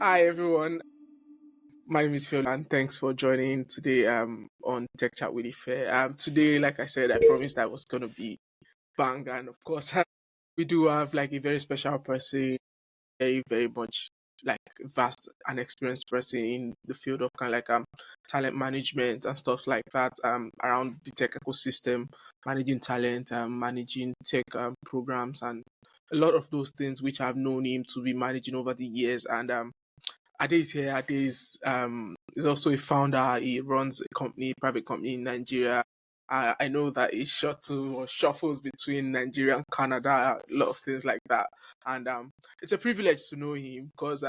Hi everyone, my name is Ifeoluwa and thanks for joining today on Tech Chat with Ife. Today, like I said, I promised I was gonna be bang, and of course we do have like a very special person, very much like vast and experienced person in the field of kind of like talent management and stuff like that around the tech ecosystem, managing talent, managing tech programs and a lot of those things which I've known him to be managing over the years. And Ade is here. Ade is also a founder. He runs a company, private company in Nigeria. I know that he shuttle or shuffles between Nigeria and Canada, a lot of things like that. And it's a privilege to know him because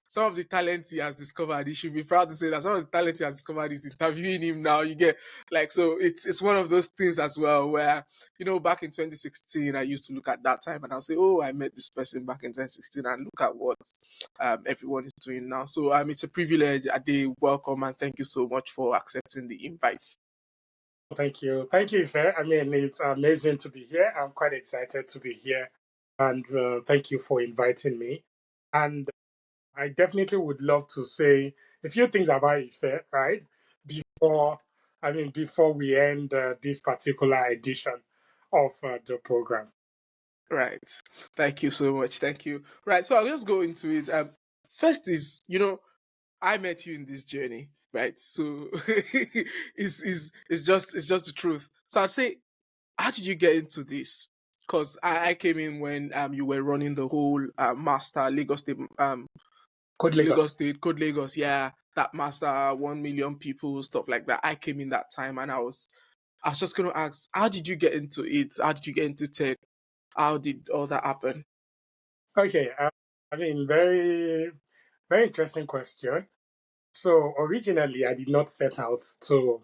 some of the talent he has discovered, he should be proud to say that some of the talent he has discovered is interviewing him now. You get like so it's one of those things as well where back in 2016 I used to look at that time and I'll say, oh, I met this person back in 2016 and look at what everyone is doing now. So it's a privilege. Ade, welcome and thank you so much for accepting the invite. Thank you. Thank you, Ife. I mean, it's amazing to be here. I'm quite excited to be here. And thank you for inviting me. And I definitely would love to say a few things about Ife, right? Before, before we end this particular edition of the program. Right. Thank you so much. Thank you. Right. So I'll just go into it. First is, I met you in this journey, right? So it's just the truth. So I'd say, how did you get into this? Because I came in when you were running the whole master Code Lagos Lagos. State, Code Lagos, yeah, that master 1 million people, stuff like that. I came in that time and I was just gonna ask, how did you get into it? How did you get into tech? How did all that happen? Okay. Very, very interesting question. So originally, I did not set out to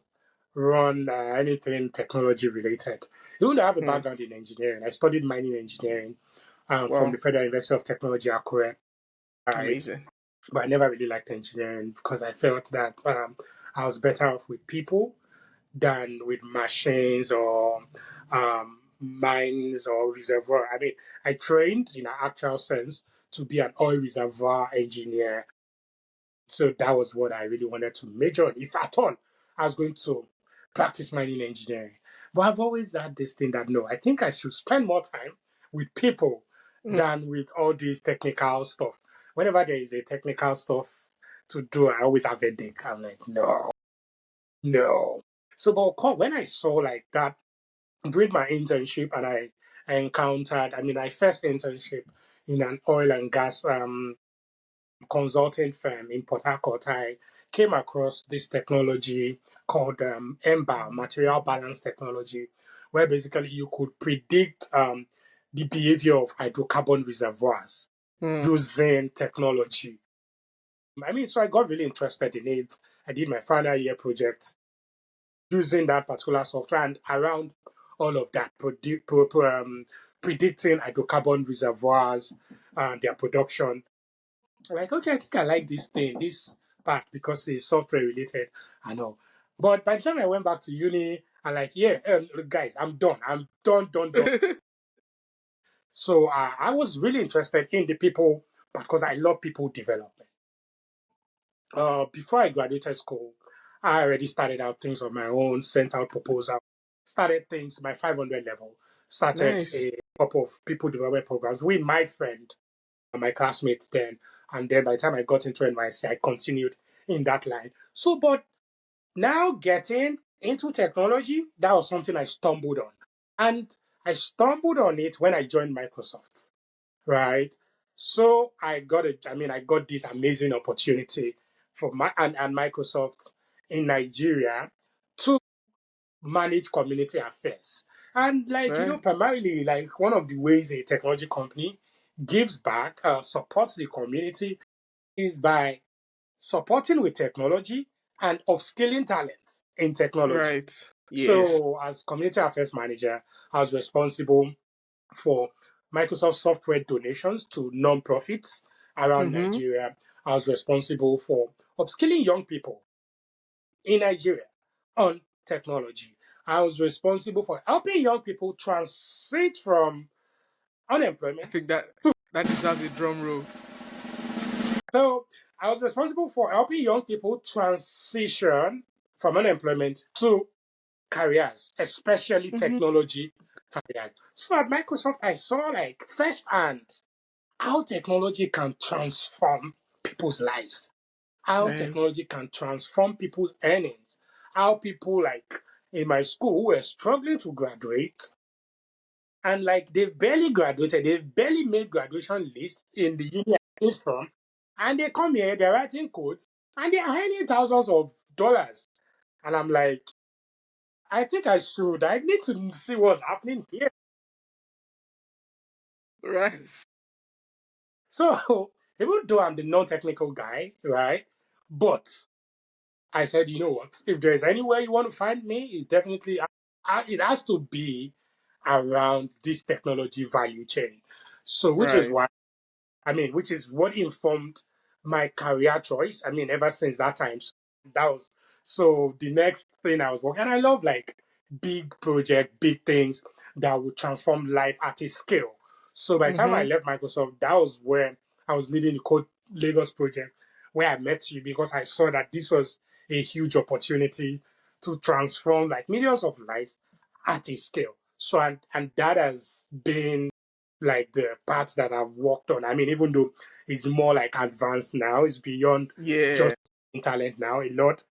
run anything technology related. Even though I have a Hmm. background in engineering, I studied mining engineering from Well, the Federal University of Technology, Akure, right? amazing. But I never really liked engineering because I felt that I was better off with people than with machines or mines or reservoir. I mean, I trained in an actual sense to be an oil reservoir engineer. So that was what I really wanted to major on. If at all, I was going to practice mining engineering. But I've always had this thing that no, I think I should spend more time with people Hmm. than with all this technical stuff. Whenever there is a technical stuff to do, I always have a headache. I'm like, no, no. So, but when I saw like that during my internship, and I encountered, I first internship in an oil and gas consulting firm in Port Harcourt, I came across this technology called MBA, Material Balance Technology, where basically you could predict the behavior of hydrocarbon reservoirs Hmm. using technology. So I got really interested in it. I did my final year project using that particular software and around all of that, predicting hydrocarbon reservoirs and their production. Like, okay, I think I like this thing, this part, because it's software related. I know. But by the time I went back to uni, I'm like, yeah, guys, I'm done. I'm done. So I was really interested in the people, because I love people development. Before I graduated school, I already started out things on my own, sent out proposal, started things, my 500 level, started Nice. a couple of people development programs with my friend, my classmates then. And then by the time I got into NYC, I continued in that line. So, but now getting into technology, that was something I stumbled on. And I stumbled on it when I joined Microsoft, right? So I got this amazing opportunity for and Microsoft in Nigeria to manage community affairs. And Right. primarily like one of the ways a technology company gives back, supports the community is by supporting with technology and upskilling talent in technology. Right. Yes. So as community affairs manager, I was responsible for Microsoft software donations to non-profits around Mm-hmm. Nigeria. I was responsible for upskilling young people in Nigeria on technology. I was responsible for helping young people transit from I unemployment. think that deserves a drum roll. So I was responsible for helping young people transition from unemployment to careers, especially Mm-hmm. technology careers. So at Microsoft, I saw like firsthand how technology can transform people's lives, how Right. technology can transform people's earnings, how people like in my school who were struggling to graduate and like they've barely graduated, they've barely made graduation list in the uni I came from, and they come here, they're writing codes, and they're earning thousands of dollars. And I'm like, I think I need to see what's happening here. Right. So even though I'm the non-technical guy, right? But I said, you know what? If there's anywhere you want to find me, it definitely it has to be around this technology value chain. So which is Right. why which is what informed my career choice. I mean, ever since that time, so that was so the next thing I was working. And I love like big project, big things that would transform life at a scale. So by the time I Mm-hmm. left Microsoft, that was when I was leading the Code Lagos project, where I met you because I saw that this was a huge opportunity to transform like millions of lives at a scale. So and that has been like the parts that I've worked on. I mean, even though it's more like advanced now, it's beyond Yeah. just talent now. A lot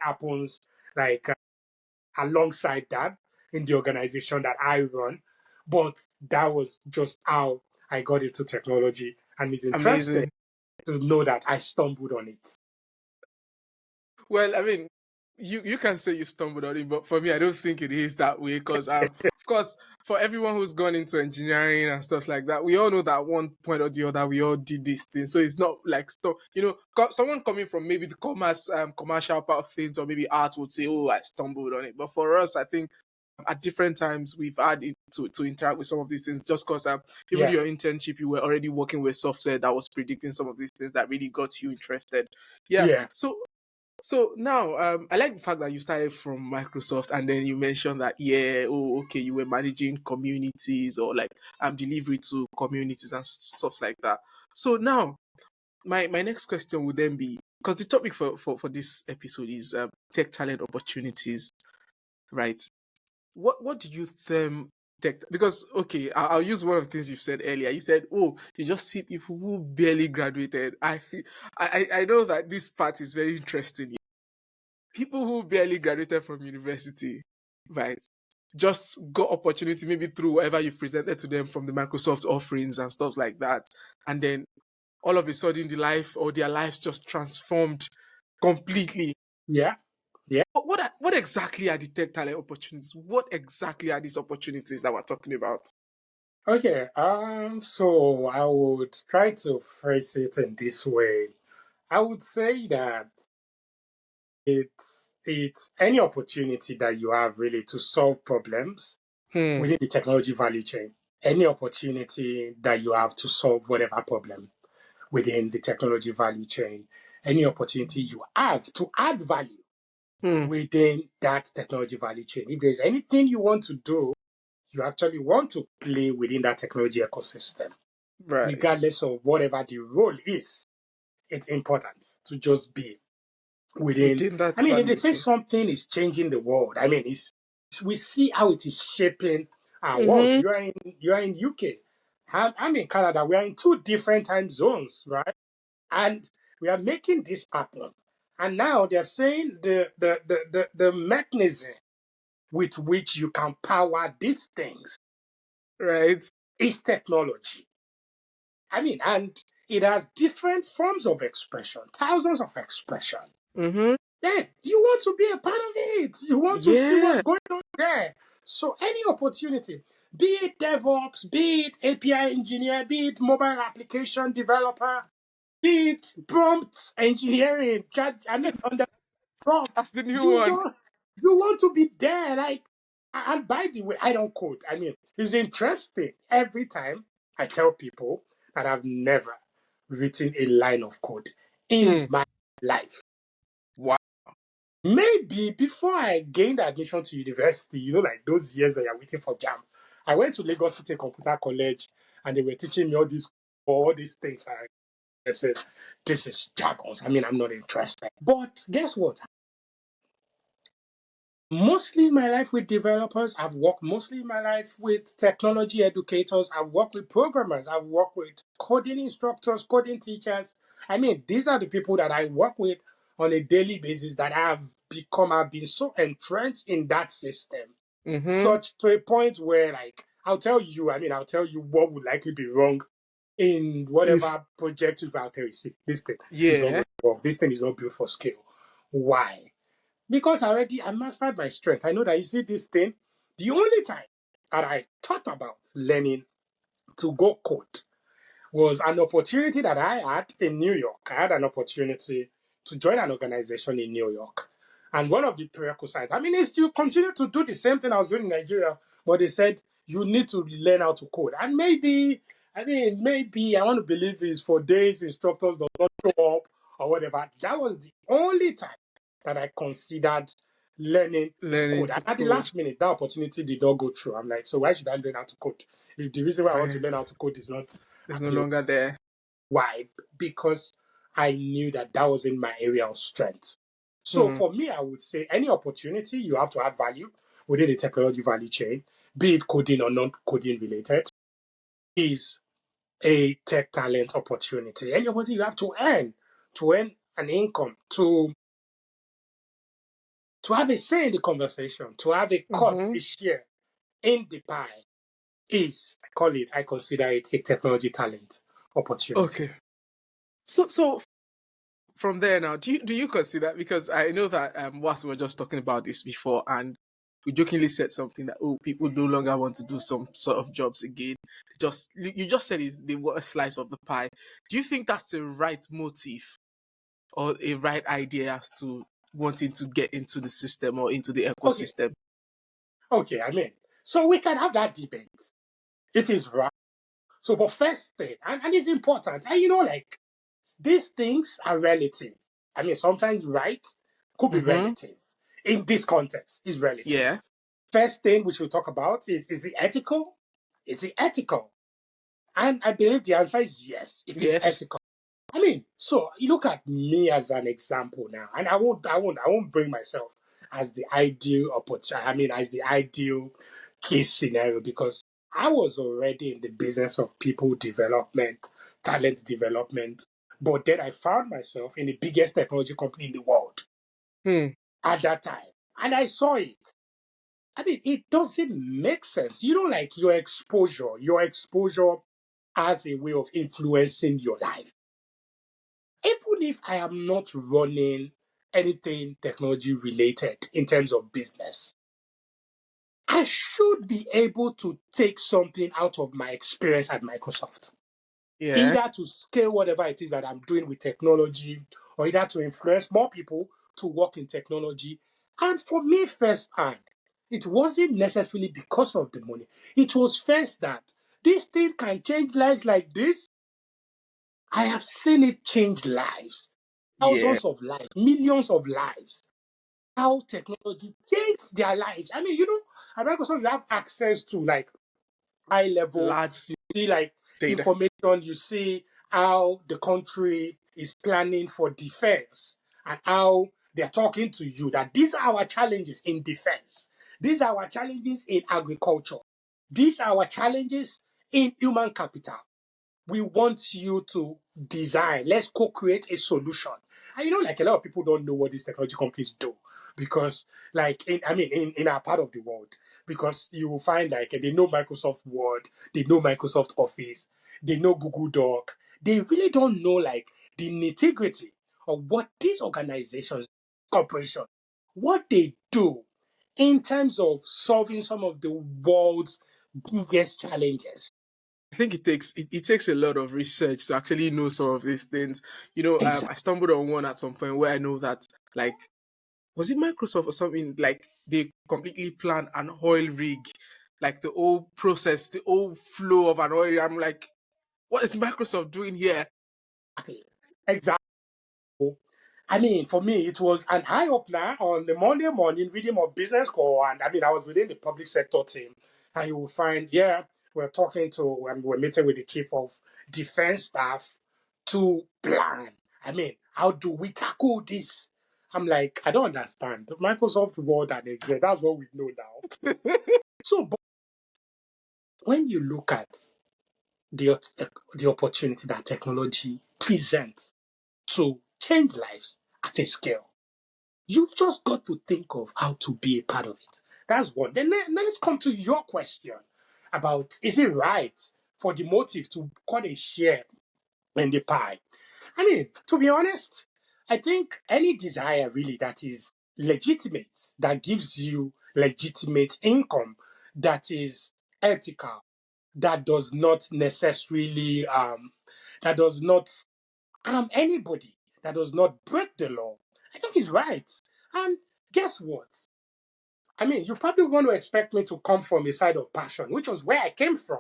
happens like alongside that in the organization that I run. But that was just how I got into technology, and it's interesting Amazing. to know that I stumbled on it. Well, I mean, you can say you stumbled on it, but for me, I don't think it is that way. Because of course, for everyone who's gone into engineering and stuff like that, we all know that at one point or the other, we all did this thing. So it's not like stuff. Someone coming from maybe the commercial part of things, or maybe art would say, "Oh, I stumbled on it." But for us, I think at different times we've had to interact with some of these things just because even Yeah, your internship you were already working with software that was predicting some of these things that really got you interested. Yeah, yeah, so now, I like the fact that you started from Microsoft, and then you mentioned that yeah, oh, okay, you were managing communities or like delivery to communities and stuff like that. So now, my next question would then be, because the topic for this episode is tech talent opportunities, right? What do you think? Because okay, I'll use one of the things you've said earlier. You said, "Oh, you just see people who barely graduated." I know that this part is very interesting. People who barely graduated from university, right, just got opportunity maybe through whatever you've presented to them from the Microsoft offerings and stuff like that. And then all of a sudden their lives just transformed completely. yeah, yeah. What exactly are the tech talent opportunities? What exactly are these opportunities that we're talking about? Okay, so I would try to phrase it in this way. I would say that it's any opportunity that you have really to solve problems Hmm. within the technology value chain. Any opportunity that you have to solve whatever problem within the technology value chain. Any opportunity you have to add value Hmm. within that technology value chain. If there's anything you want to do, you actually want to play within that technology ecosystem, Right. regardless of whatever the role is. It's important to just be within. Within that I mean, if they value say chain. something is changing the world, I mean, we see how it is shaping our world. Mm-hmm. You are in UK. I'm in Canada. We are in two different time zones, right? And we are making this happen. And now they're saying the mechanism with which you can power these things Right. is technology. I mean, and it has different forms of expression, thousands of expression. Mm-hmm. Then you want to be a part of it. You want to see what's Yeah. going on there. So any opportunity, be it DevOps, be it API engineer, be it mobile application developer, be it prompt engineering, under prompt, That's the new you one. want you want to be there. Like, and by the way, I don't code. I mean, it's interesting. Every time I tell people that I've never written a line of code in Hmm. my life. Wow. Maybe before I gained admission to university, like those years that you're waiting for jam, I went to Lagos City Computer College and they were teaching me all these things. I said, this is jargons. I mean, I'm not interested. But guess what? Mostly my life with developers. I've worked mostly my life with technology educators. I've worked with programmers. I've worked with coding instructors, coding teachers. I mean, these are the people that I work with on a daily basis that I've been so entrenched in that system, Mm-hmm. such to a point where, like, I'll tell you what would likely be wrong in If whatever project you've out there. You see, this thing is not yeah. going to work. This thing is not built for scale. Why? Because I mastered my strength. I know that you see this thing. The only time that I thought about learning to go code was an opportunity that I had in New York. I had an opportunity to join an organization in New York. And one of the prerequisites, I mean, is to continue to do the same thing I was doing in Nigeria, but they said you need to learn how to code. And maybe I want to believe is for days instructors does not show up or whatever. That was the only time that I considered learning to Learning code. to And at the code. last minute, that opportunity did not go through. I'm like, so why should I learn how to code? If the reason why I want to Fine. learn how to code is not It's no longer there. why? Because I knew that that was in my area of strength. So Hmm. for me, I would say any opportunity you have to add value within the technology value chain, be it coding or non-coding related, is a tech talent opportunity. Any opportunity you have to earn an income, to have a say in the conversation, to have a cut, Mm-hmm. a share in the pie I consider it a technology talent opportunity. Okay. So from there now, do you consider, because I know that whilst we were just talking about this before, and we jokingly said something that, oh, people no longer want to do some sort of jobs again. Just you just said is they want a slice of the pie. Do you think that's the right motive or a right idea as to wanting to get into the system or into the Okay, ecosystem? okay, so we can have that debate if it's right. So, but first thing, and it's important, and like these things are relative. I mean, sometimes right could be Mm-hmm. relative. In this context, is relative. Yeah. First thing we should talk about is it ethical? Is it ethical? And I believe the answer is yes, if it's Yes. ethical. I mean, so you look at me as an example now, and I won't bring myself as the ideal opportunity. I mean, as the ideal case scenario because I was already in the business of people development, talent development, but then I found myself in the biggest technology company in the world Hmm. at that time, and I saw it. I mean, it doesn't make sense. Like your exposure as a way of influencing your life even if I am not running anything technology related in terms of business, I should be able to take something out of my experience at Microsoft, Yeah. either to scale whatever it is that I'm doing with technology, or either to influence more people to work in technology. And for me, firsthand, it wasn't necessarily because of the money. It was first that this thing can change lives like this. I have seen it change lives, Yeah. thousands of lives, millions of lives. How technology changed their lives. I mean, at Microsoft, you have access to like high level, Large you see like data. information, you see how the country is planning for defense and how they're talking to you that these are our challenges in defense. These are our challenges in agriculture. These are our challenges in human capital. We want you to design. Let's co-create a solution. And like a lot of people don't know what these technology companies do because, like, in our part of the world, because you will find like they know Microsoft Word, they know Microsoft Office, they know Google Doc. They really don't know like the nitty gritty of what these organizations, corporations, what they do in terms of solving some of the world's biggest challenges. I think it takes a lot of research to actually know some of these things. I Exactly. stumbled on one at some point where I know that, like, was it Microsoft or something, like they completely planned an oil rig, like the whole process, the whole flow of an oil rig. I'm like, what is Microsoft doing here? Exactly. I mean, for me, it was an eye opener on the Monday morning reading of business call. And I was within the public sector team. And you will find, we're talking to, we're meeting with the chief of defense staff to plan. I mean, how do we tackle this? I'm like, I don't understand. Microsoft Word and Excel, that's what we know now. So, but when you look at the, the opportunity that technology presents to change lives at a scale, you've just got to think of how to be a part of it. That's one. Then let's come to your question about, is it right for the motive to cut a share in the pie? I mean, to be honest, I think any desire really that is legitimate, that gives you legitimate income, that is ethical, that does not necessarily that does not harm anybody, that does not break the law, I think is right. And guess what? I mean, you probably want to expect me to come from a side of passion, which was where I came from.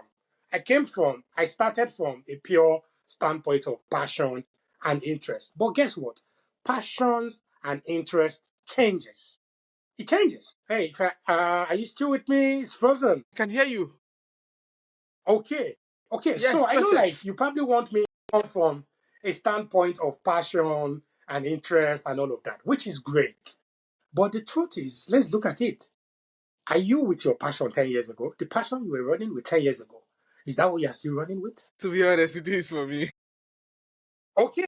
I started from a pure standpoint of passion and interest. But guess what? Passions and interest changes. It changes. Hey, are you still with me? It's frozen. I can hear you. Okay. Okay. Yes, So I know, like, perfect. you probably want me to come from a standpoint of passion and interest and all of that, which is great. But the truth is, let's look at it. Are you with your passion 10 years ago? The passion you were running with 10 years ago, is that what you're still running with? To be honest, it is for me. Okay.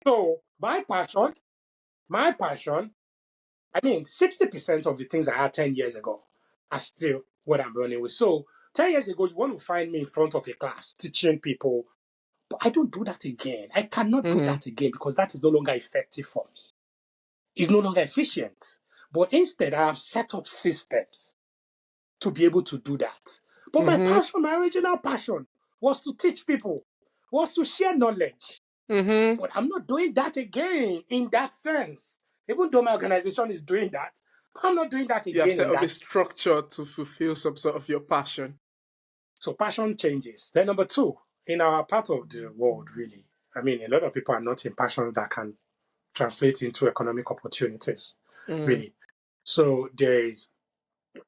So my passion, I mean, 60% of the things I had 10 years ago are still what I'm running with. So 10 years ago, you want to find me in front of a class teaching people, but I don't do that again. I cannot do Mm-hmm. that again because that is no longer effective for me. It's no longer efficient. But instead, I have set up systems to be able to do that. But my Mm-hmm. passion, my original passion, was to teach people, was to share knowledge. Mm-hmm. But I'm not doing that again in that sense. Even though my organization is doing that, I'm not doing that You have again set in up a that. structure to fulfill some sort of your passion. So passion changes. Then number two, in our part of the world, really, I mean, a lot of people are not in passion that can translate into economic opportunities, Mm. really. So there is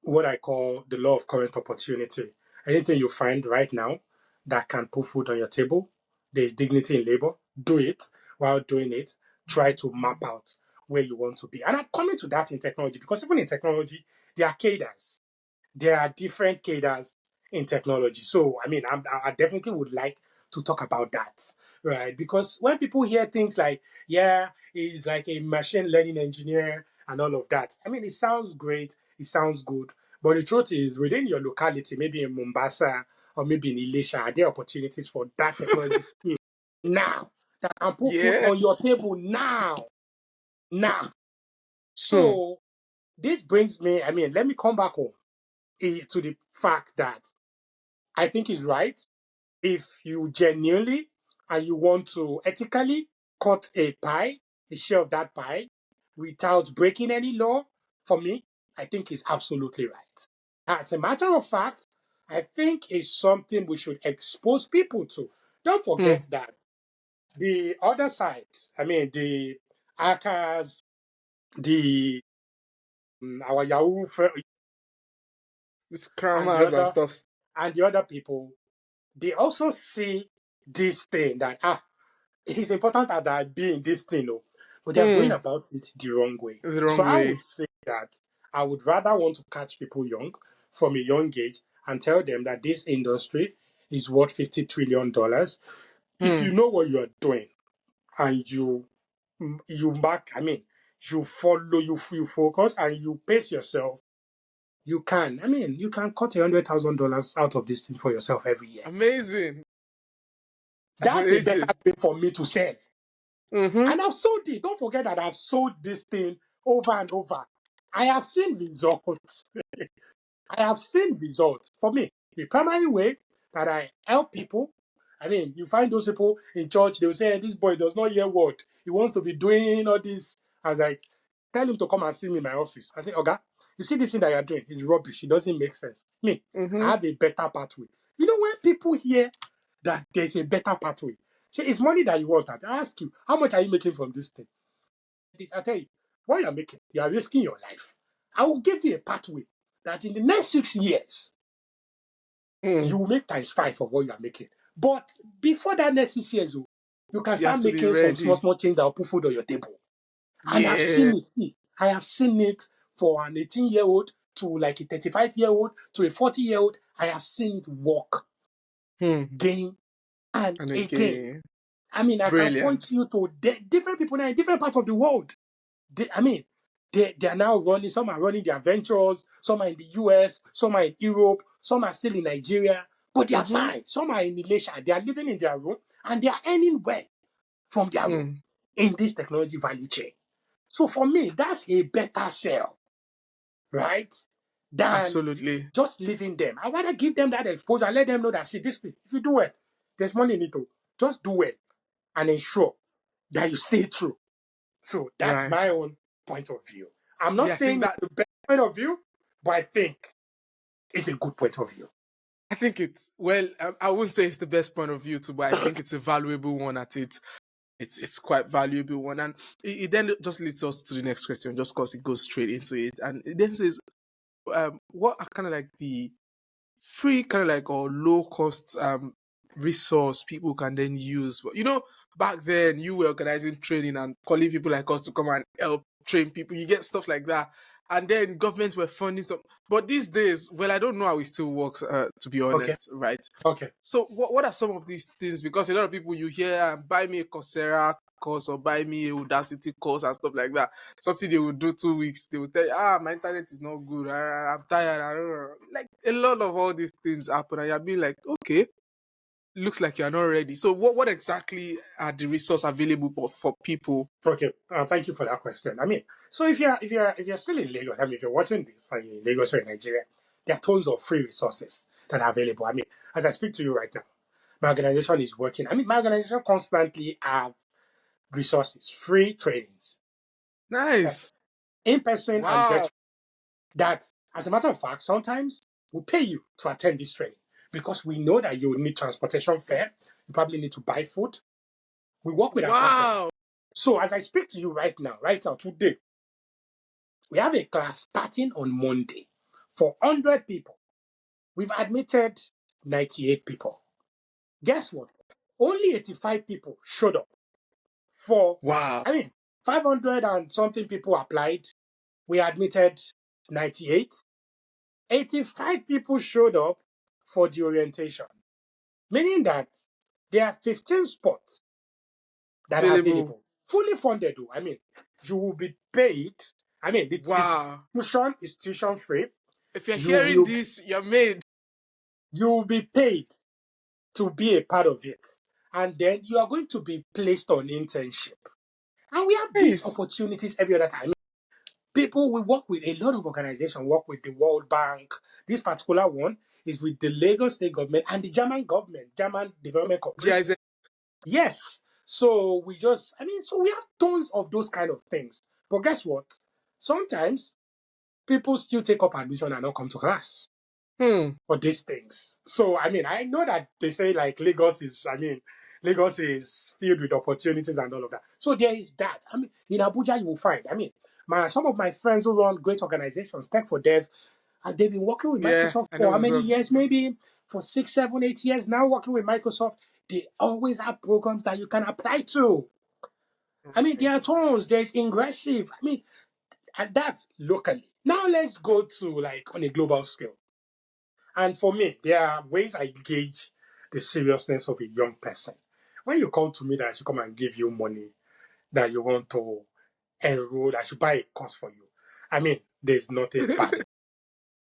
what I call the law of current opportunity. Anything you find right now that can put food on your table, there is dignity in labor, do it. While doing it, try to map out where you want to be. And I'm coming to that in technology because even in technology, there are cadres. There are different cadres in technology. So, I mean, I definitely would like to talk about that, right? Because when people hear things like, yeah, he's like a machine learning engineer and all of that, I mean, it sounds great, it sounds good. But the truth is, within your locality, maybe in Mombasa or maybe in Elisha, are there opportunities for that technology skill now that can put food Yeah. on your table now? Now. Hmm. So, this brings me, I mean, let me come back home to the fact that I think is right if you genuinely and you want to ethically cut a pie, a share of that pie, without breaking any law, for me, I think is absolutely right. As a matter of fact, I think it's something we should expose people to. Don't Hmm. forget that the other side, I mean, the hackers, the our Yahoo The and the scrammers and other stuff. people, they also see this thing that it's important that I be in this thing, oh, but they are going Hmm. about it the wrong way. The So wrong I way. would say that I would rather want to catch people young from a young age and tell them that this industry is worth $50 trillion. If Hmm. you know what you are doing and you mark, I mean, you follow, you focus and you pace yourself, you can. I mean, you can cut $100,000 out of this thing for yourself every year. Amazing. That's a better Amazing. way for me to sell. Mm-hmm. And I've sold it. Don't forget that I've sold this thing over and over. I have seen results. I have seen results. For me, the primary way that I help people, I mean, you find those people in church, they will say, hey, this boy does not hear word. He wants to be doing all this. I was like, tell him to come and see me in my office. I say, okay, you see this thing that you're doing is rubbish. It doesn't make sense. Me, I Mm-hmm. have a better pathway. You know, when people hear that there's a better pathway, say it's money that you want. I ask you, how much are you making from this thing? I tell you, what you're making, you are risking your life. I will give you a pathway that in the next 6 years, Hmm. you will make times five of what you are making. But before that next 6 years, you can You have start to be making some small, ready. small change that will put food on your table. And I've Yeah. seen it. See, I have seen it for an 18-year-old to like a 35-year-old to a 40-year-old. I have seen it work Hmm. again and And again. again, I mean, I can point brilliant. you to different people now in different parts of the world. I mean, they are now running, some are running their ventures, some are in the US, some are in Europe, some are still in Nigeria, but they are Mm-hmm. fine. Some are in Malaysia, they are living in their room and they are earning well from their room Hmm. in this technology value chain. So for me, that's a better sell, right? Than Absolutely. just leaving them. I rather give them that exposure and let them know that, see, this thing, if you do well, there's money in it. Just do well and ensure that you see it through. So that's Right. my own point of view. I'm not Yeah, I think saying it's that the best point of view, but I think it's a good point of view. I think it's well. I wouldn't say it's the best point of view too, but I think it's a valuable one at it. It's quite valuable one, and it then just leads us to the next question, just because it goes straight into it, and it then says, what are kind of like the free kind of like or low cost resource people can then use. But back then you were organizing training and calling people like us to come and help train people. You get stuff like that. And then governments were funding some. But these days, well, I don't know how it still works, to be Okay. honest, right? Okay. So what are some of these things? Because a lot of people you hear, buy me a Coursera course or buy me a Audacity course and stuff like that. Something they will do 2 weeks, they will tell you, my internet is not good. I'm tired. I don't know. Like a lot of all these things happen, and you're being like, okay, looks like you're not ready. So what exactly are the resources available for people? Okay. Thank you for that question. I mean, so if you're still in Lagos, I mean, if you're watching this, I mean, Lagos or in Nigeria, there are tons of free resources that are available. I mean, as I speak to you right now, my organization is working. I mean, my organization constantly have resources, free trainings, Nice. in person and Wow. virtual. That, as a matter of fact, sometimes we pay you to attend this training because we know that you need transportation fare. You probably need to buy food. We work with our partners. Wow. So as I speak to you right now, today, we have a class starting on Monday for 100 people. We've admitted 98 people. Guess what? Only 85 people showed up for, Wow. I mean, 500 and something people applied. We admitted 98. 85 people showed up for the orientation, meaning that there are 15 spots that are Available. available, fully funded. Though. I mean, you will be paid. I mean, this Wow. tuition is tuition free. If you're You hearing will this, you're made. you will be paid to be a part of it, and then you are going to be placed on internship. And we have these Nice. opportunities every other time. People we work with a lot of organizations work with the World Bank. This particular one is with the Lagos State government and the German government, German Development Corporation. GIZ. Yes. So so we have tons of those kind of things. But guess what? Sometimes people still take up admission and not come to class Hmm. for these things. So I mean, I know that they say like Lagos is filled with opportunities and all of that. So there is that. I mean, in Abuja you will find. I mean, some of my friends who run great organizations, Tech for Dev, and they've been working with Yeah, Microsoft I for know how those many ones. years? Maybe for 6, 7, 8 years now, working with Microsoft. They always have programs that you can apply to. I mean, there are Right. tons. There's Ingressive. I mean, and that's locally. Now let's go to like on a global scale. And for me, there are ways I gauge the seriousness of a young person. When you come to me that I should come and give you money that you want to enroll, I should buy a course for you. I mean, there's nothing bad.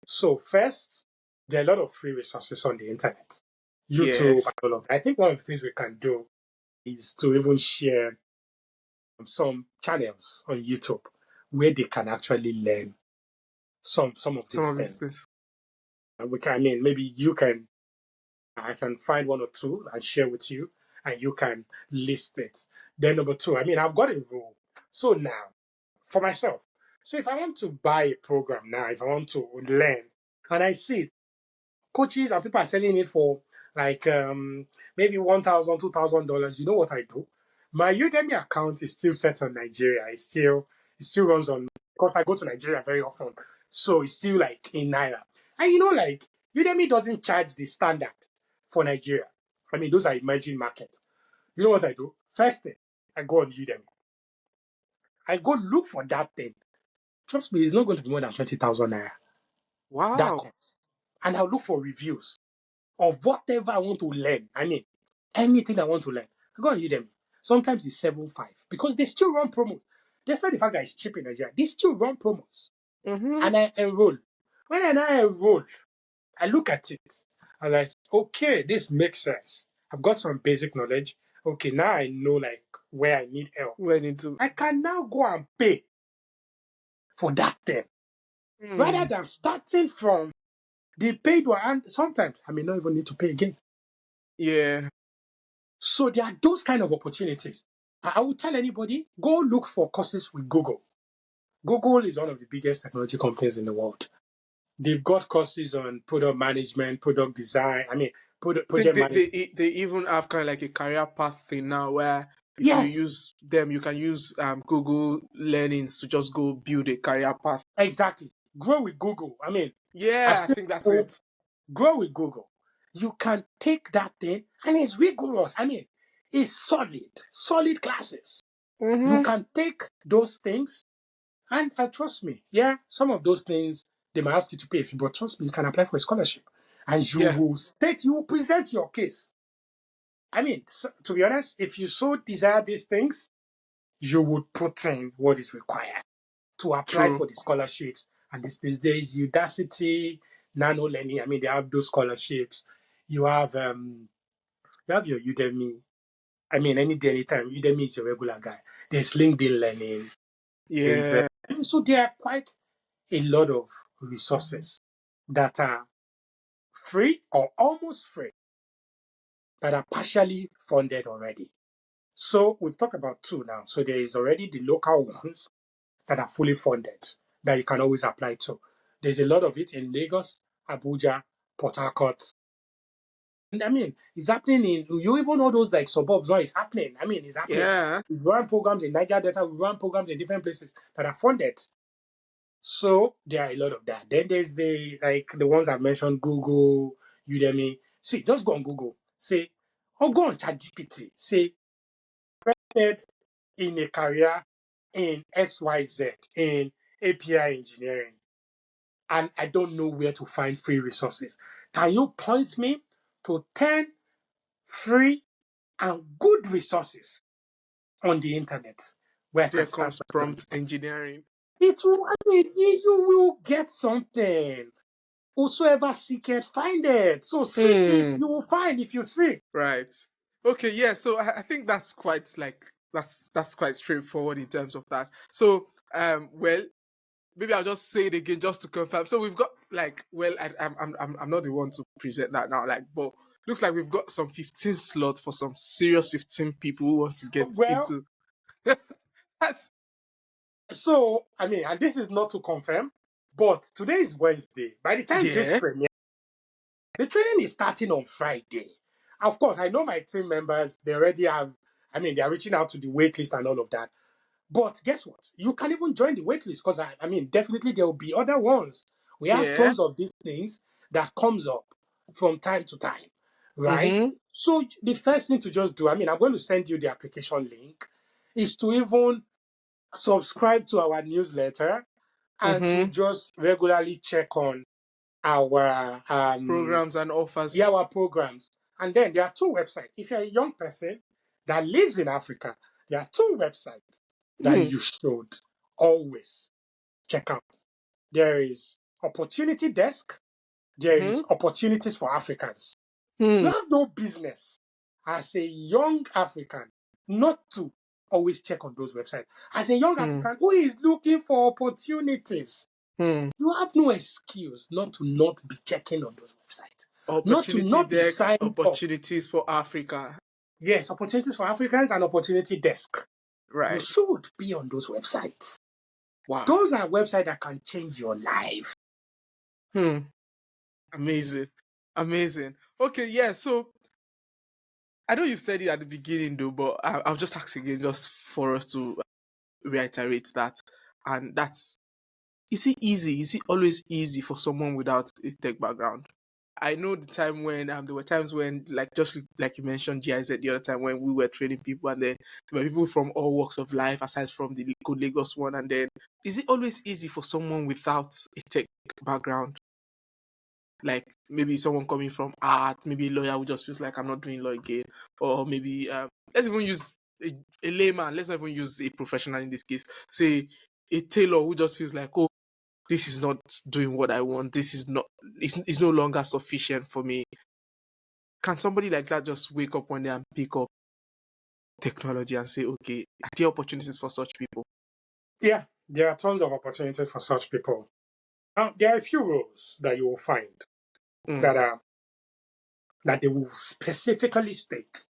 So first, there are a lot of free resources on the internet, YouTube, Yes. and all of that. I think one of the things we can do is to even share some channels on YouTube where they can actually learn some of Some these of these things. things. And we can, I mean, maybe I can find one or two and share with you, and you can list it. Then number two, I mean, I've got a rule. So now, for myself, so if I want to buy a program now, if I want to learn, and I see coaches and people are selling it for like maybe $1,000, $2,000. You know what I do? My Udemy account is still set on Nigeria. It still runs on because I go to Nigeria very often. So it's still like in Naira. And like Udemy doesn't charge the standard for Nigeria. I mean, those are emerging market. You know what I do? First thing, I go on Udemy. I go look for that thing. Trust me, it's not going to be more than 20,000 naira. That Wow. course. And I'll look for reviews of whatever I want to learn. I mean, anything I want to learn. I go on Udemy. Sometimes it's 7.5 because they still run promos. Despite the fact that it's cheap in Nigeria, they still run promos. Mm-hmm. And I enroll. When I now enroll, I look at it. I'm like, okay, this makes sense. I've got some basic knowledge. Okay, now I know like where I need help. Went into. I can now go and pay for that thing rather Mm. than starting from the paid one. And sometimes I may not even need to pay again. Yeah. So there are those kind of opportunities. I would tell anybody, go look for courses with Google. Google is one of the biggest technology companies in the world. They've got courses on product management, product design. I mean, I think project management. they even have kind of like a career path thing now where if you Yes, use them, you can use Google Learnings to just go build a career path. exactly. Grow with Google. I mean, I've Yeah, I seen think that's people it. grow with Google. You can take that thing and it's rigorous. I mean, it's solid classes. You Mm-hmm. can take those things and trust me, yeah, some of those things they might ask you to pay a fee, but trust me, you can apply for a scholarship and Yeah, you will present your case. I mean, so, to be honest, if you so desire these things, you would put in what is required to apply true. for the scholarships. And these days, Udacity, Nano Learning, I mean, they have those scholarships. You have your Udemy. I mean, any day, anytime, Udemy is your regular guy. There's LinkedIn Learning. There's Yeah, so there are quite a lot of resources that are free or almost free that are partially funded already. So we've talked about two now. So there is already the local ones that are fully funded that you can always apply to. There's a lot of it in Lagos, Abuja, Port Harcourt. And I mean, it's happening in, you even know those like suburbs where it's happening. I mean, it's happening. yeah. We run programs in Niger Delta, we run programs in different places that are funded. So there are a lot of that. Then there's the ones I mentioned, Google, Udemy. See, just go on Google. Say, or go on ChatGPT. Say, in a career in XYZ in API engineering, and I don't know where to find free resources. Can you point me to 10 free and good resources on the internet where I There can start comes my learning? prompt engineering. It will, I mean, you will get something. Whosoever seeketh, findeth. So seek it, Hmm. you will find if you seek. Right. Okay. Yeah. So I think that's quite like that's quite straightforward in terms of that. So well, maybe I'll just say it again just to confirm. So we've got like, well, I'm not the one to present that now, like, but looks like we've got some 15 slots for some serious 15 people who wants to get Well, into. That's so, I mean, and this is not to confirm, but today is Wednesday. By the time this yeah, premiere, the training is starting on Friday. Of course, I know my team members, they already have, I mean, they are reaching out to the wait list and all of that. But guess what? You can even join the wait list because, I mean, definitely there will be other ones. We have yeah. tons of these things that comes up from time to time, right? Mm-hmm. So the first thing to just do, I mean, I'm going to send you the application link, is to even subscribe to our newsletter and to Mm-hmm. just regularly check on our Programs and yeah, offers. our programs. And then there are two websites. If you're a young person that lives in Africa, there are two websites that Hmm. you should always check out. There is Opportunity Desk, there Mm-hmm. is Opportunities for Africans. You Hmm. have no business as a young African not to always check on those websites. As a young Hmm. African who is looking for opportunities, Hmm. you have no excuse not to not be checking on those websites, not to Opportunity not be decks, signed up. opportunities for Africa. Yes, Opportunities for Africans and Opportunity Desk. You Right. should be on those websites. Wow. Those are websites that can change your life. Hmm. Amazing. Amazing. Okay, yeah. So I know you've said it at the beginning though, but I'll just ask again just for us to reiterate that. And that's, is it easy? Is it always easy for someone without a tech background? I know the time when there were times when, like, just like you mentioned GIZ the other time, when we were training people, and then there were people from all walks of life aside from the Good Lagos one. And then, is it always easy for someone without a tech background? Like, maybe someone coming from art, maybe a lawyer who just feels like, I'm not doing law again, or maybe let's even use a layman. Let's not even use a professional in this case. Say a tailor who just feels like, oh, this is not doing what I want. This is not. It's no longer sufficient for me. Can somebody like that just wake up one day and pick up technology and say, okay, are there opportunities for such people? Yeah, there are tons of opportunities for such people. Now, there are a few roles that you will find Mm. that are that they will specifically state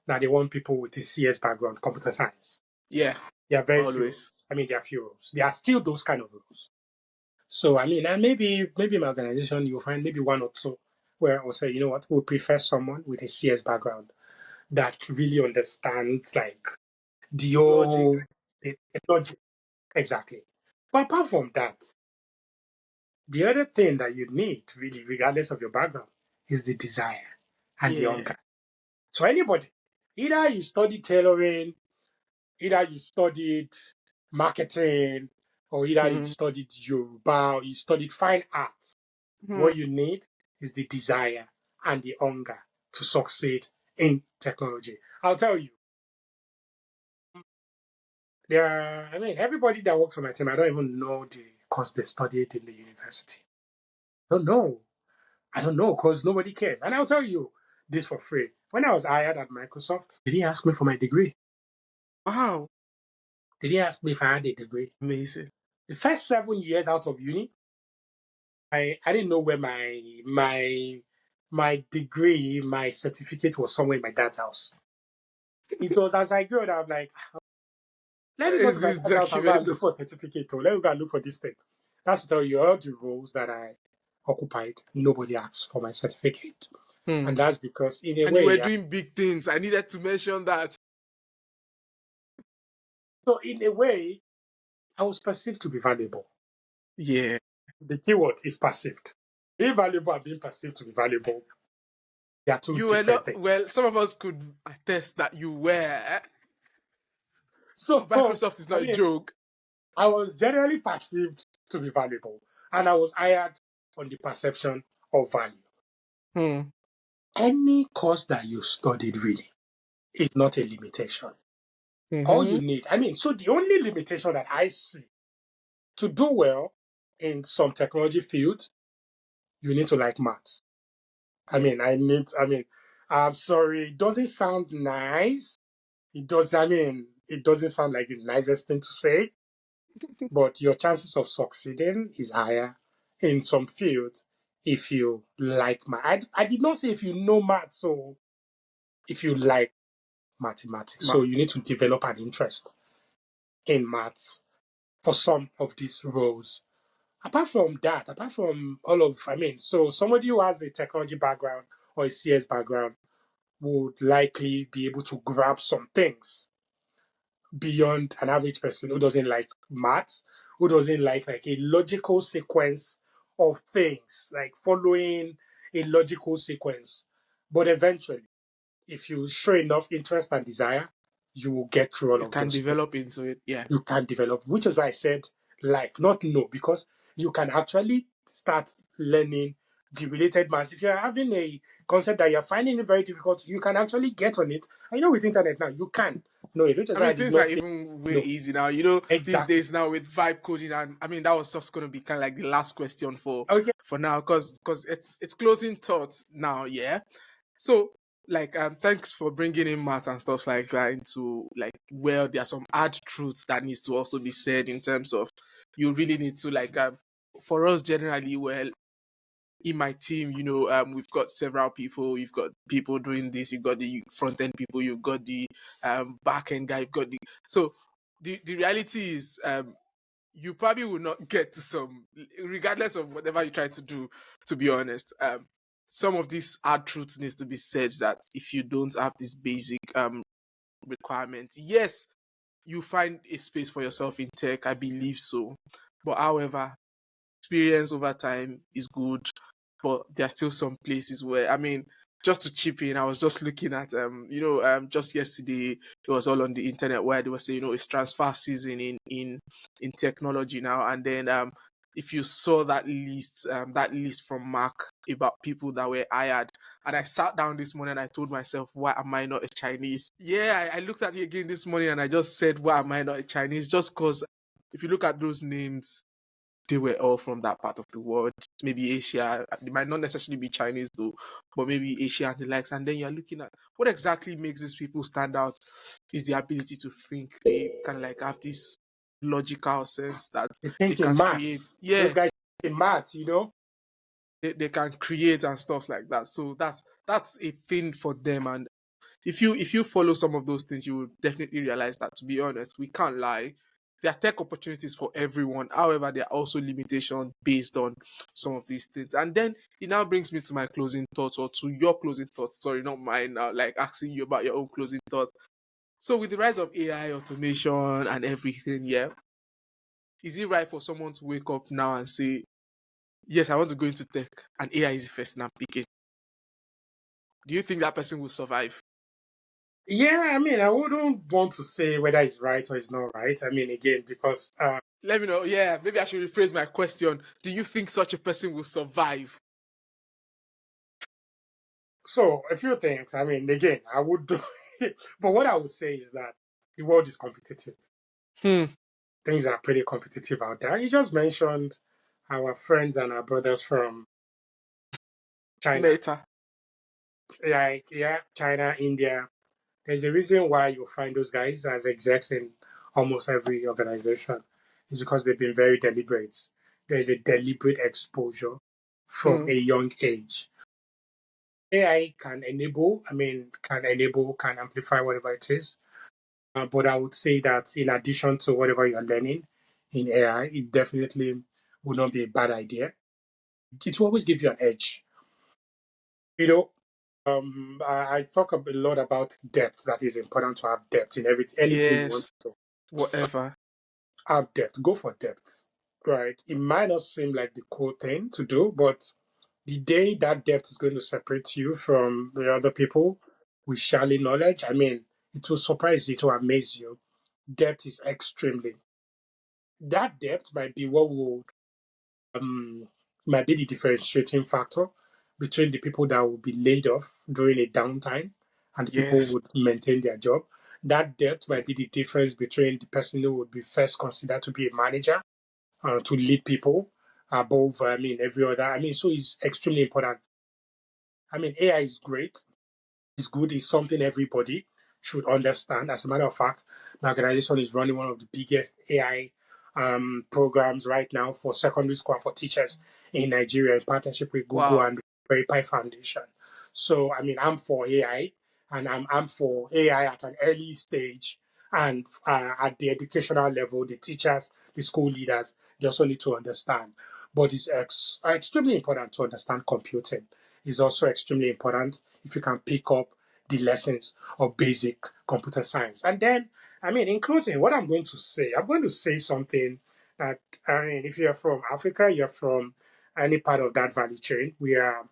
that they want people with a CS background, computer science. Yeah, There are very few always. roles. I mean, there are few roles. There are still those kind of roles. So I mean, and maybe in my organization you'll find maybe one or two where I'll say, you know what, we prefer someone with a CS background that really understands like the Logic. whole the logic exactly. But apart from that, the other thing that you need, really, regardless of your background, is the desire and the Yeah. hunger. So anybody, either you studied tailoring, either you studied marketing, or either you Mm-hmm. studied Yoruba, or you studied fine art, what you need is the desire and the hunger to succeed in technology. I'll tell you, I mean, everybody that works on my team, I don't even know the course they studied in the university. I don't know. I don't know because nobody cares. And I'll tell you this for free. When I was hired at Microsoft, they didn't ask me for my degree. Wow. They didn't ask me if I had a degree. Amazing. The first 7 years out of uni, I didn't know where my degree, my certificate was somewhere in my dad's house. It was as I grew up, I'm like, let me Where go to is my this dad's house and go and document? look for a certificate. Or let me go and look for this thing. That's to tell you all the roles that I occupied. Nobody asked for my certificate. Hmm. And that's because, in a And you way, were yeah. doing big things. I needed to mention that. So, in a way, I was perceived to be valuable. Yeah. The keyword is perceived. Being valuable and being perceived to be valuable, they are two You were different not, things. well, some of us could attest that you were. So, Microsoft is I not a mean, joke. I was generally perceived to be valuable, and I was hired on the perception of value. Hmm. Any course that you studied really is not a limitation. All Mm-hmm. you need, I mean, so the only limitation that I see to do well in some technology fields, you need to like maths. I Yeah. mean, I'm sorry, it doesn't sound nice. It doesn't sound like the nicest thing to say, but your chances of succeeding is higher in some fields if you like math. I did not say if you know math, so if you like mathematics. So Ma- you need to develop an interest in maths for some of these roles. Apart from that, apart from all of, I mean, so somebody who has a technology background or a CS background would likely be able to grab some things beyond an average person who doesn't like maths, who doesn't like a logical sequence of things, like following a logical sequence. But eventually, if you show enough interest and desire, you will get through all you of can those things. develop into it. Yeah. You can develop, which is why I said like, not no, because you can actually start learning the related maths. If you're having a concept that you're finding it very difficult, you can actually get on it. I know with internet now, you can. No, which is I why I mean, did things not are say even way no. easy now. These Exactly. days now with vibe coding, and I mean that was just gonna be kind of like the last question Okay. for now, because it's closing thoughts now. Yeah. So, like, thanks for bringing in maths and stuff like that into, like, well, there are some hard truths that needs to also be said in terms of, you really need to, like, for us generally, well, in my team, we've got several people. You've got people doing this. You've got the front end people. You've got the back end guy. You've got the so the reality is, you probably will not get to some, regardless of whatever you try to do. To be honest, some of these hard truths needs to be said, that if you don't have this basic requirements, yes, you find a space for yourself in tech. I believe so, but however, experience over time is good. but there are still some places where, I mean, just to chip in, I was just looking at just yesterday it was all on the internet where they were saying, it's transfer season in technology now. And then if you saw that list from Mark about people that were hired, and I sat down this morning and I told myself, why am I not a Chinese? Yeah, I looked at it again this morning and I just said, why am I not a Chinese? Just because if you look at those names, they were all from that part of the world, maybe Asia. They might not necessarily be Chinese though, but maybe Asia and the likes. And then you're looking at what exactly makes these people stand out is the ability to think. They kind of like have this logical sense that They they think in can create. maths. Those Yeah, guys in maths, you know. they can create and stuff like that. So that's a thing for them. And if you follow some of those things, you will definitely realize that, to be honest, we can't lie. There are tech opportunities for everyone. However, there are also limitations based on some of these things. And then it now brings me to my closing thoughts, or to your closing thoughts. Sorry, not mine now, like asking you about your own closing thoughts. So with the rise of AI, automation and everything, yeah, is it right for someone to wake up now and say, yes, I want to go into tech and AI is the first thing I'm picking? Do you think that person will survive? Yeah, I mean, I wouldn't want to say whether it's right or it's not right. I mean, again, because Let me know. Yeah, maybe I should rephrase my question. Do you think such a person will survive? so a few things. I mean, again, I would do but what I would say is that the world is competitive. Hmm. Things are pretty competitive out there. You just mentioned our friends and our brothers from China. Meta. Like, yeah, China, India. There's a reason why you find those guys as execs in almost every organization. It's because they've been very deliberate. There's a deliberate exposure from Hmm. a young age. AI can enable, can amplify whatever it is. But I would say that in addition to whatever you're learning in AI, it definitely would not be a bad idea. It will always give you an edge. You know, I talk a lot about depth. That is important to have depth in anything you want Yes. to Whatever. have depth. Go for depth, right? It might not seem like the cool thing to do, but the day that depth is going to separate you from the other people with shallow knowledge, I mean, it will surprise you, it will amaze you. Depth is extremely. That depth might be what will um, might be the differentiating factor between the people that will be laid off during a downtime and the people who Yes. would maintain their job. That depth might be the difference between the person who would be first considered to be a manager, to lead people above, every other. I mean, so it's extremely important. I mean, AI is great. It's good. It's something everybody should understand. As a matter of fact, my organization is running one of the biggest AI programs right now for secondary school and for teachers in Nigeria in partnership with Google Wow. and Verify Foundation. So, I mean, I'm for AI, and I'm for AI at an early stage, and at the educational level, the teachers, the school leaders, they also need to understand. But it's extremely important to understand computing. It's also extremely important if you can pick up the lessons of basic computer science. And then, I mean, in closing, what I'm going to say something that, I mean, if you're from Africa, you're from any part of that value chain, we are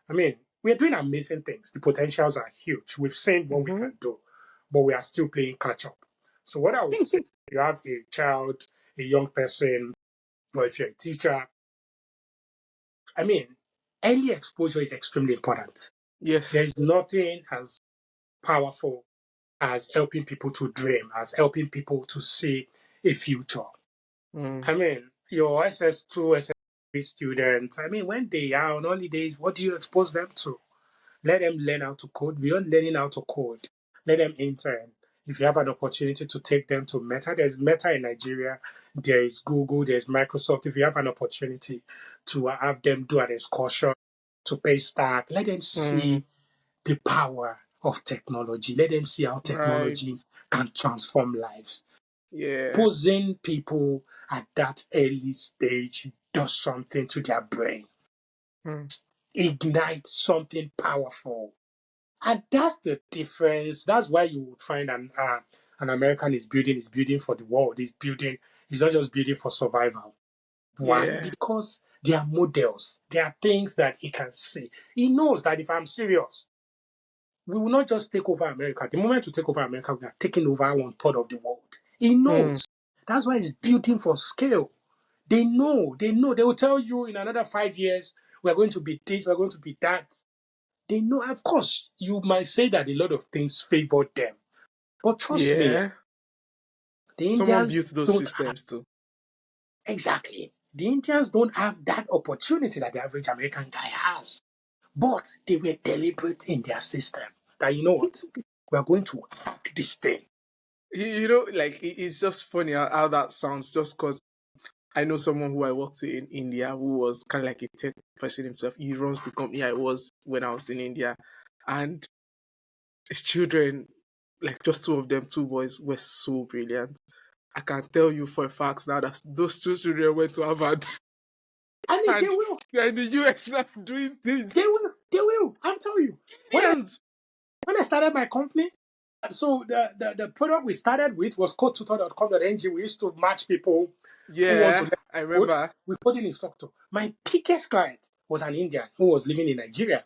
doing amazing things. The potentials are huge. We've seen what we Mm-hmm. can do, but we are still playing catch up. So, what I would say, if you have a child, a young person, or if you're a teacher, I mean, early exposure is extremely important. There Yes. is nothing as powerful as helping people to dream, as helping people to see a future. Mm. I mean, your SS2, SS3 students, I mean, when they are on holidays, what do you expose them to? Let them learn how to code. Beyond learning how to code, let them intern. If you have an opportunity to take them to Meta, there's Meta in Nigeria, there is Google, there's Microsoft. If you have an opportunity to have them do an excursion to pay stack, let them Mm. see the power of technology. Let them see how Right. technology can transform lives. Yeah. Posing people at that early stage does something to their brain, Mm. ignite something powerful. And that's the difference. That's why you would find an American is building for the world. He's not just building for survival. One, Yeah. because they are models. They are things that he can see. He knows that if I'm serious, we will not just take over America. The moment we take over America, we are taking over one third of the world. He Mm. knows. That's why he's building for scale. They know. They will tell you in another 5 years, we're going to be this, we're going to be that. They know. Of course, you might say that a lot of things favor them. But trust me, Yeah. the Someone Indians built those don't have systems too. exactly. The Indians don't have that opportunity that the average American guy has. But they were deliberate in their system. That you know what? We're going to hack this thing. Like it's just funny how that sounds. Just because I know someone who I worked with in India who was kind of like a tech person himself. He runs the company I was when I was in India, and his children, like just two of them, two boys, were so brilliant. I can tell you for a fact now that those two children went to Harvard I mean, they and will. they're in the US now doing They things. will. They will. I'm telling you. When I Brilliant. when I started my company, so the product we started with was codetutor.com.ng. We used to match people who want to Yeah, learn I code remember. with coding instructor. My biggest client was an Indian who was living in Nigeria.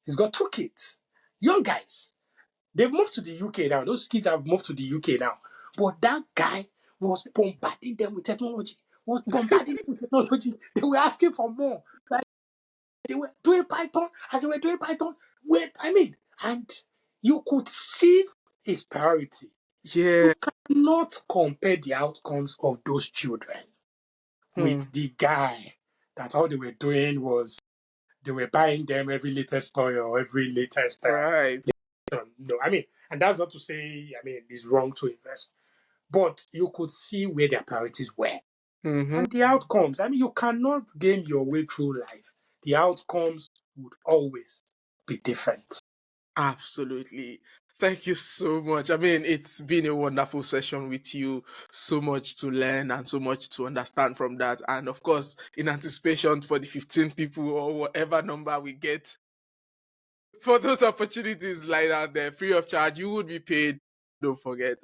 He's got two kids, young guys. They've moved to the UK now. Those kids have moved to the UK now. But that guy was bombarding them with technology. Was bombarding them with technology. They were asking for more. Like they were doing Python as they were doing Python. And you could see his priority. Yeah. You cannot compare the outcomes of those children Hmm. with the guy that all they were doing was they were buying them every latest toy or every latest. Right. No, and that's not to say, it's wrong to invest, but you could see where their priorities were. Mm-hmm. And the outcomes, you cannot game your way through life. The outcomes would always be different. Absolutely. Thank you so much. I mean, it's been a wonderful session with you. So much to learn and so much to understand from that. And of course, in anticipation for the 15 people or whatever number we get for those opportunities like that, there free of charge, you would be paid. Don't forget.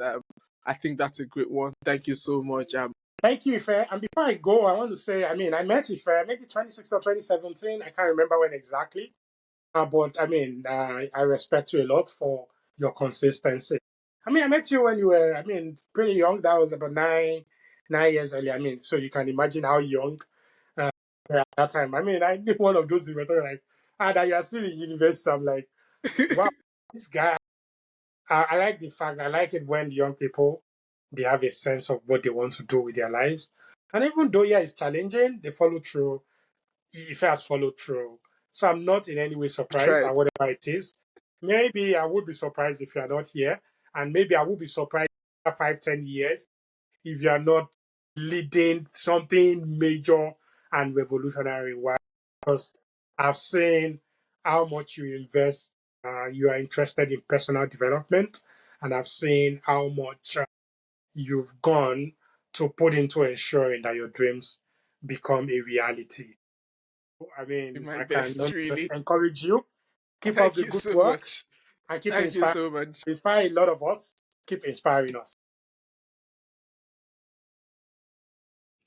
I think that's a great one. Thank you so much. Thank you, Ife. And before I go, I want to say, I met Ife maybe 2016 or 2017. I can't remember when exactly. But I respect you a lot for your consistency. I met you when you were, pretty young. That was about 9 years earlier. So you can imagine how young at that time. I knew one of those innovators like, that you are still in university. I'm like, wow, this guy. I like the fact. I like it when young people they have a sense of what they want to do with their lives, and even though it's challenging, they follow through. If he has followed through. So I'm not in any way surprised Tried. at whatever it is. Maybe I would be surprised if you are not here. And maybe I would be surprised after 5, 10 years if you are not leading something major and revolutionary. Why? Because I've seen how much you invest. You are interested in personal development. And I've seen how much you've gone to put into ensuring that your dreams become a reality. In my I can best, only just really. encourage you. Keep up Thank the you good so work much. and keep Thank you inspiring. so much. Inspire a lot of us. Keep inspiring us.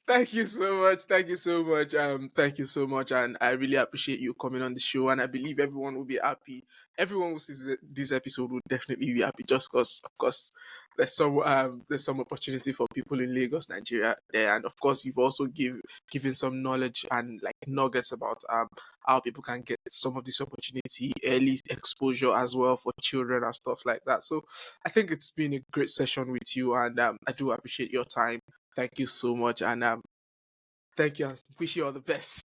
Thank you so much. Thank you so much. Thank you so much. And I really appreciate you coming on the show. And I believe everyone will be happy. Everyone who sees this episode will definitely be happy just because, of course, there's some opportunity for people in Lagos, Nigeria there. And of course, you've also given some knowledge and like nuggets about how people can get some of this opportunity, early exposure as well for children and stuff like that. So I think it's been a great session with you, and I do appreciate your time. Thank you so much, and thank you. I wish you all the best.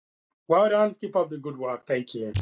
Well done. Keep up the good work. Thank you.